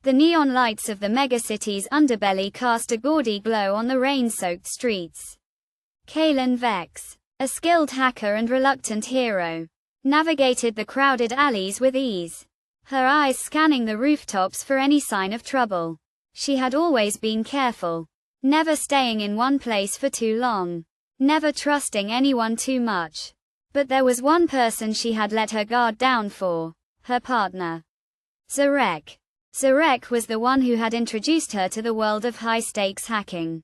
The neon lights of the megacity's underbelly cast a gaudy glow on the rain-soaked streets. Kaelin Vex, a skilled hacker and reluctant hero, navigated the crowded alleys with ease, her eyes scanning the rooftops for any sign of trouble. She had always been careful, never staying in one place for too long, never trusting anyone too much. But there was one person she had let her guard down for, her partner. Zarek. Zarek was the one who had introduced her to the world of high-stakes hacking,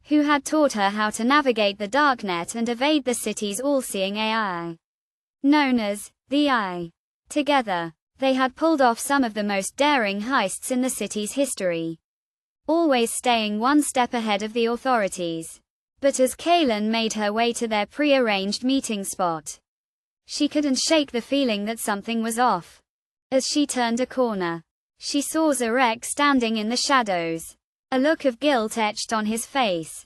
who had taught her how to navigate the darknet and evade the city's all-seeing AI, known as the Eye. Together, they had pulled off some of the most daring heists in the city's history, always staying one step ahead of the authorities. But as Kaelin made her way to their pre-arranged meeting spot, she couldn't shake the feeling that something was off. As she turned a corner, she saw Zarek standing in the shadows, a look of guilt etched on his face.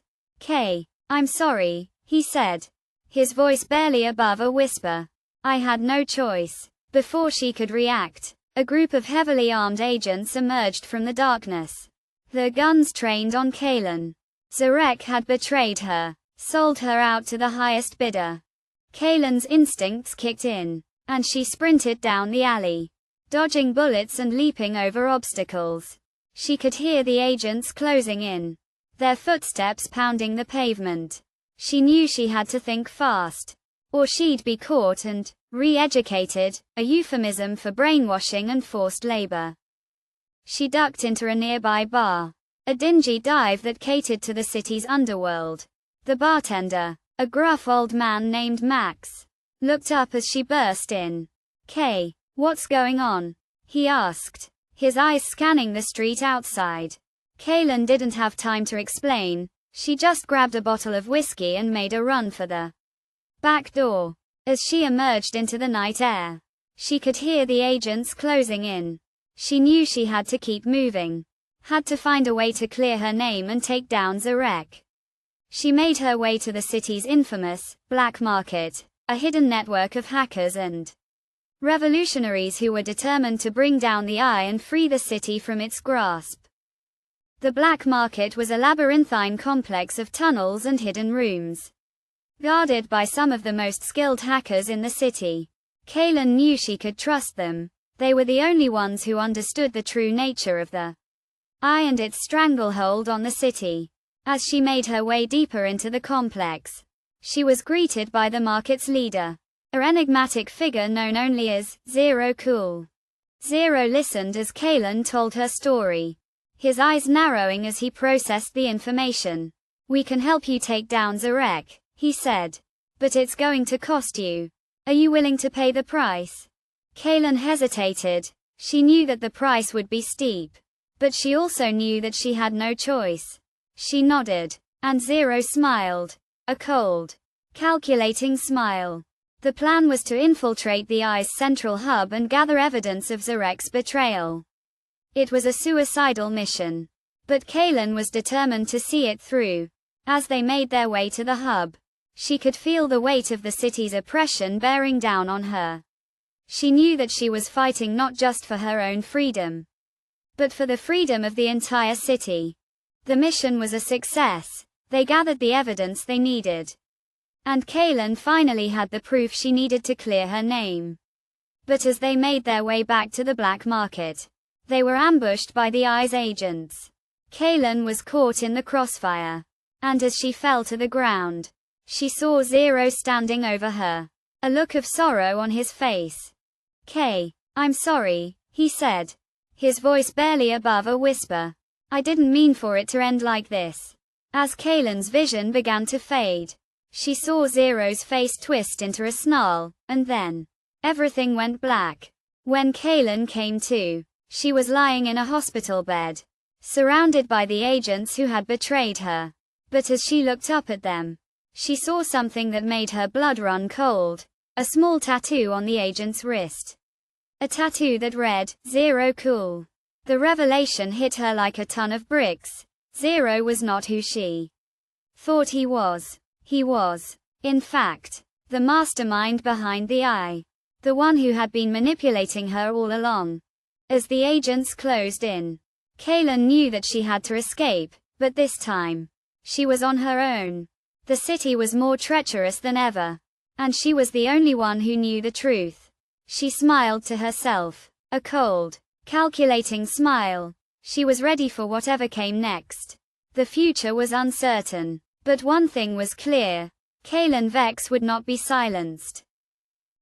I'm sorry, he said, his voice barely above a whisper. I had no choice. Before she could react, a group of heavily armed agents emerged from the darkness, their guns trained on Kaelin. Zarek had betrayed her, sold her out to the highest bidder. Kaelin's instincts kicked in, and she sprinted down the alley, dodging bullets and leaping over obstacles. She could hear the agents closing in, their footsteps pounding the pavement. She knew she had to think fast, or she'd be caught and re-educated, a euphemism for brainwashing and forced labor. She ducked into a nearby bar, a dingy dive that catered to the city's underworld. The bartender, a gruff old man named Max, looked up as she burst in. What's going on? He asked, his eyes scanning the street outside. Kaelin didn't have time to explain. She just grabbed a bottle of whiskey and made a run for the back door. As she emerged into the night air, she could hear the agents closing in. She knew she had to keep moving, had to find a way to clear her name and take down Zarek. She made her way to the city's infamous black market, a hidden network of hackers and revolutionaries who were determined to bring down the Eye and free the city from its grasp. The black market was a labyrinthine complex of tunnels and hidden rooms, guarded by some of the most skilled hackers in the city. Kaelin knew she could trust them. They were the only ones who understood the true nature of the Eye and its stranglehold on the city. As she made her way deeper into the complex, she was greeted by the market's leader, an enigmatic figure known only as Zero Cool. Zero listened as Kaelin told her story, his eyes narrowing as he processed the information. We can help you take down Zarek, he said. But it's going to cost you. Are you willing to pay the price? Kaelin hesitated. She knew that the price would be steep, but she also knew that she had no choice. She nodded, and Zero smiled, a cold, calculating smile. The plan was to infiltrate the Eye's central hub and gather evidence of Zarek's betrayal. It was a suicidal mission, but Kaelin was determined to see it through. As they made their way to the hub, she could feel the weight of the city's oppression bearing down on her. She knew that she was fighting not just for her own freedom, but for the freedom of the entire city. The mission was a success. They gathered the evidence they needed, and Kaelin finally had the proof she needed to clear her name. But as they made their way back to the black market, they were ambushed by the Eye's agents. Kaelin was caught in the crossfire, and as she fell to the ground, she saw Zero standing over her, a look of sorrow on his face. I'm sorry, he said, his voice barely above a whisper. I didn't mean for it to end like this. As Kaelin's vision began to fade, she saw Zero's face twist into a snarl, and then everything went black. When Kaelin came to, she was lying in a hospital bed, surrounded by the agents who had betrayed her. But as she looked up at them, she saw something that made her blood run cold, a small tattoo on the agent's wrist. A tattoo that read, Zero Cool. The revelation hit her like a ton of bricks. Zero was not who she thought he was. He was, in fact, the mastermind behind the Eye. The one who had been manipulating her all along. as the agents closed in. Kaelin knew that she had to escape, but this time, she was on her own. The city was more treacherous than ever. And she was the only one who knew the truth. She smiled to herself. A cold, calculating smile. She was ready for whatever came next. The future was uncertain. But one thing was clear. Kaelin Vex would not be silenced.